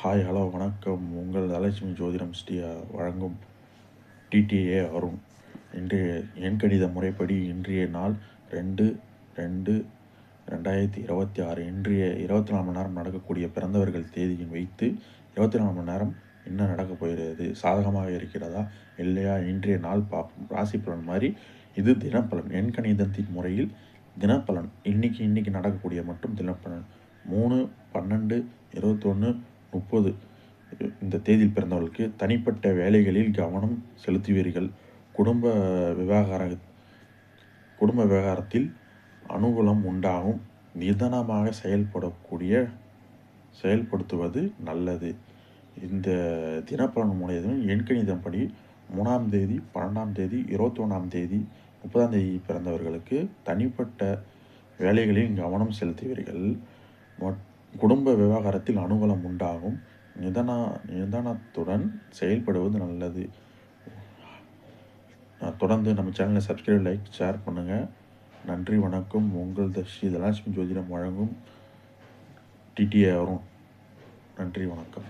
Hi, hello, வணக்கம். உங்கள் தனலட்சுமி ஜோதிடம் ஸ்ரீ வழங்கும் டிடிஏ அருண். இன்றைய எண்கணித முறைப்படி இன்றைய நாள் 2/2/2026. இன்றைய 24 மணி நேரம் நடக்கக்கூடிய பிறந்தவர்கள் தேதியின் வைத்து 24 மணி நேரம் என்ன நடக்கப் போகிறது, சாதகமாக இருக்கிறதா இல்லையா, இன்றைய நாள் பார்ப்போம். ராசி பலன் மாதிரி இது தினப்பலன். எண்கணிதத்தின் முறையில் தினப்பலன். இன்னைக்கு நடக்கக்கூடிய மட்டும் தினப்பலன் 3/12/21/30 இந்த தேதியில் பிறந்தவர்களுக்கு தனிப்பட்ட வேலைகளில் கவனம் செலுத்துவீர்கள். குடும்ப விவகாரத்தில் அனுகூலம் உண்டாகும். நிதானமாக செயல்படுத்துவது நல்லது. இந்த தினப்பலன் முறையதும் எண்கணிதப்படி 3ஆம் தேதி, 12ஆம் தேதி, 21ஆம் தேதி, 30ஆம் தேதி பிறந்தவர்களுக்கு தனிப்பட்ட வேலைகளில் கவனம் செலுத்துவீர்கள். குடும்ப விவகாரத்தில் அனுகூலம் உண்டாகும். நிதானத்துடன் செயல்படுவது நல்லது. தொடர்ந்து நம்ம சேனலை சப்ஸ்கிரைப், லைக், ஷேர் பண்ணுங்கள். நன்றி, வணக்கம். உங்கள் ஸ்ரீ தனலட்சுமி ஜோதிடம் வழங்கும் டிடிஏ அருண். நன்றி, வணக்கம்.